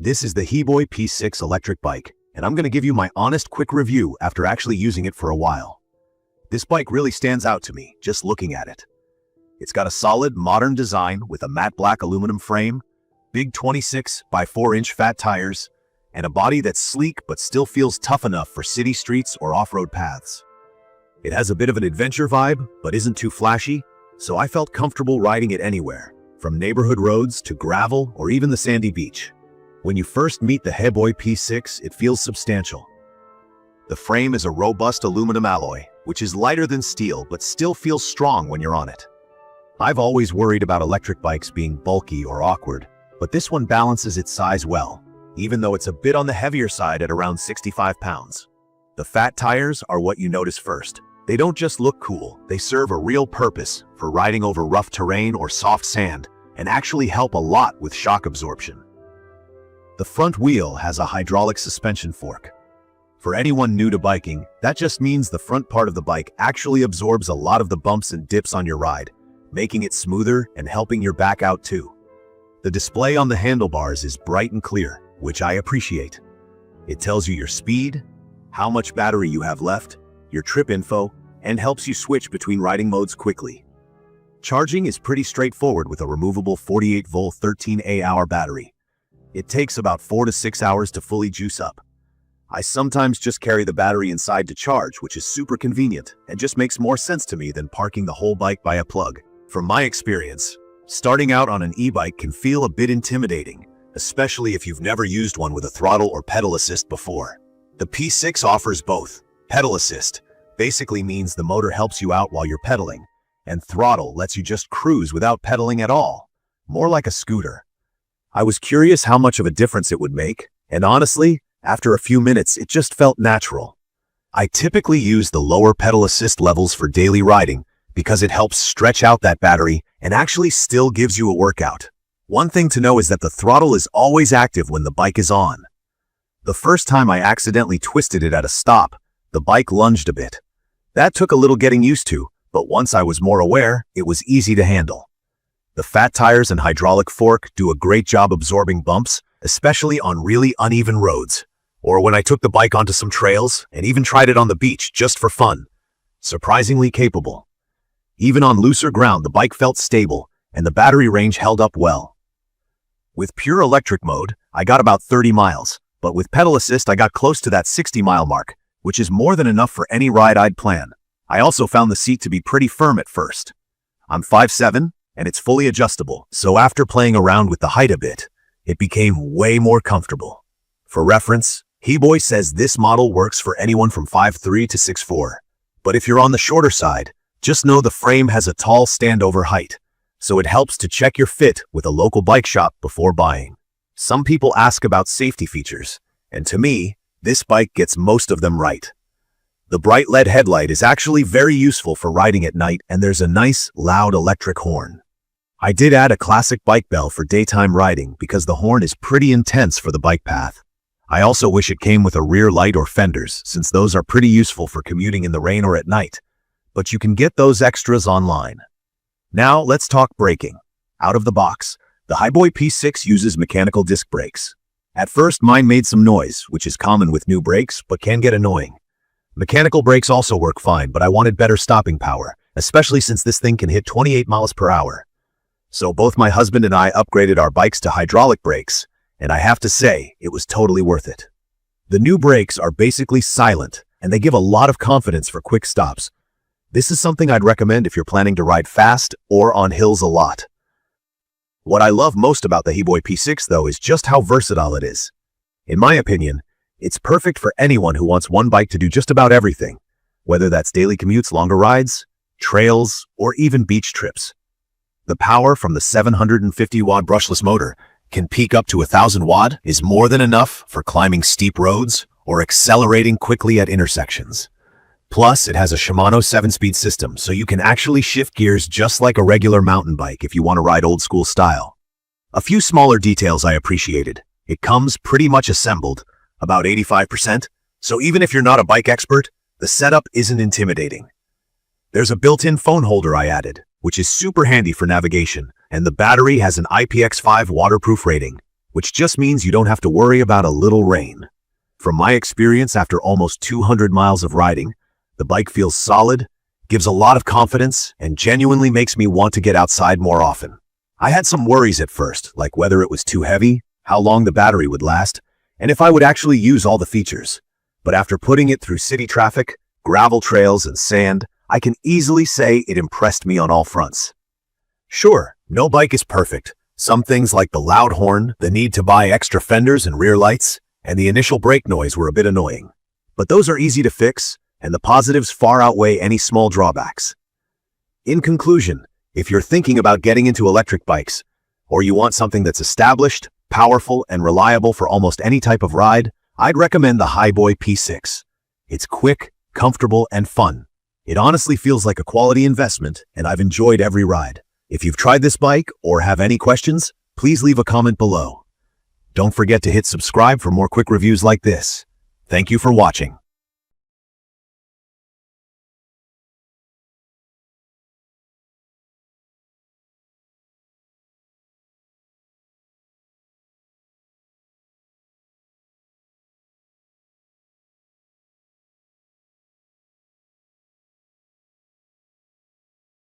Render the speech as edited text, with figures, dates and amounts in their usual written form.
This is the Hiboy P6 electric bike, and I'm going to give you my honest quick review after actually using it for a while. This bike really stands out to me just looking at it. It's got a solid, modern design with a matte black aluminum frame, big 26 by 4-inch fat tires, and a body that's sleek but still feels tough enough for city streets or off-road paths. It has a bit of an adventure vibe, but isn't too flashy, so I felt comfortable riding it anywhere, from neighborhood roads to gravel or even the sandy beach. When you first meet the Hiboy P6, it feels substantial. The frame is a robust aluminum alloy, which is lighter than steel but still feels strong when you're on it. I've always worried about electric bikes being bulky or awkward, but this one balances its size well, even though it's a bit on the heavier side at around 65 pounds. The fat tires are what you notice first. They don't just look cool, they serve a real purpose for riding over rough terrain or soft sand, and actually help a lot with shock absorption. The front wheel has a hydraulic suspension fork. For anyone new to biking, that just means the front part of the bike actually absorbs a lot of the bumps and dips on your ride, making it smoother and helping your back out too. The display on the handlebars is bright and clear, which I appreciate. It tells you your speed, how much battery you have left, your trip info, and helps you switch between riding modes quickly. Charging is pretty straightforward with a removable 48-volt 13Ah battery. It takes about 4 to 6 hours to fully juice up. I sometimes just carry the battery inside to charge, which is super convenient and just makes more sense to me than parking the whole bike by a plug. From my experience, starting out on an e-bike can feel a bit intimidating, especially if you've never used one with a throttle or pedal assist before. The P6 offers both. Pedal assist basically means the motor helps you out while you're pedaling, and throttle lets you just cruise without pedaling at all, more like a scooter. I was curious how much of a difference it would make, and honestly, after a few minutes, it just felt natural. I typically use the lower pedal assist levels for daily riding because it helps stretch out that battery and actually still gives you a workout. One thing to know is that the throttle is always active when the bike is on. The first time I accidentally twisted it at a stop, the bike lunged a bit. That took a little getting used to, but once I was more aware, it was easy to handle. The fat tires and hydraulic fork do a great job absorbing bumps, especially on really uneven roads, or when I took the bike onto some trails and even tried it on the beach just for fun. Surprisingly capable. Even on looser ground, the bike felt stable, and the battery range held up well. With pure electric mode, I got about 30 miles, but with pedal assist I got close to that 60-mile mark, which is more than enough for any ride I'd plan. I also found the seat to be pretty firm at first. I'm 5'7", and it's fully adjustable, so after playing around with the height a bit, it became way more comfortable. For reference, Hiboy says this model works for anyone from 5'3" to 6'4". But if you're on the shorter side, just know the frame has a tall standover height, so it helps to check your fit with a local bike shop before buying. Some people ask about safety features, and to me, this bike gets most of them right. The bright LED headlight is actually very useful for riding at night, and there's a nice, loud electric horn. I did add a classic bike bell for daytime riding because the horn is pretty intense for the bike path. I also wish it came with a rear light or fenders, since those are pretty useful for commuting in the rain or at night, but you can get those extras online. Now let's talk braking. Out of the box, the Hiboy P6 uses mechanical disc brakes. At first mine made some noise, which is common with new brakes, but can get annoying. Mechanical brakes also work fine, but I wanted better stopping power, especially since this thing can hit 28 miles per hour. So both my husband and I upgraded our bikes to hydraulic brakes, and I have to say, it was totally worth it. The new brakes are basically silent, and they give a lot of confidence for quick stops. This is something I'd recommend if you're planning to ride fast or on hills a lot. What I love most about the Hiboy P6 though is just how versatile it is. In my opinion, it's perfect for anyone who wants one bike to do just about everything, whether that's daily commutes, longer rides, trails, or even beach trips. The power from the 750-watt brushless motor can peak up to 1,000 watt is more than enough for climbing steep roads or accelerating quickly at intersections. Plus, it has a Shimano 7-speed system, so you can actually shift gears just like a regular mountain bike if you want to ride old school style. A few smaller details I appreciated. It comes pretty much assembled, about 85%, so even if you're not a bike expert, the setup isn't intimidating. There's a built-in phone holder I added, which is super handy for navigation, and the battery has an IPX5 waterproof rating, which just means you don't have to worry about a little rain. From my experience after almost 200 miles of riding, the bike feels solid, gives a lot of confidence, and genuinely makes me want to get outside more often. I had some worries at first, like whether it was too heavy, how long the battery would last, and if I would actually use all the features. But after putting it through city traffic, gravel trails, and sand, I can easily say it impressed me on all fronts. Sure, no bike is perfect. Some things like the loud horn, the need to buy extra fenders and rear lights, and the initial brake noise were a bit annoying. But those are easy to fix, and the positives far outweigh any small drawbacks. In conclusion, if you're thinking about getting into electric bikes, or you want something that's established, powerful, and reliable for almost any type of ride, I'd recommend the Hiboy P6. It's quick, comfortable, and fun. It honestly feels like a quality investment, and I've enjoyed every ride. If you've tried this bike or have any questions, please leave a comment below. Don't forget to hit subscribe for more quick reviews like this. Thank you for watching.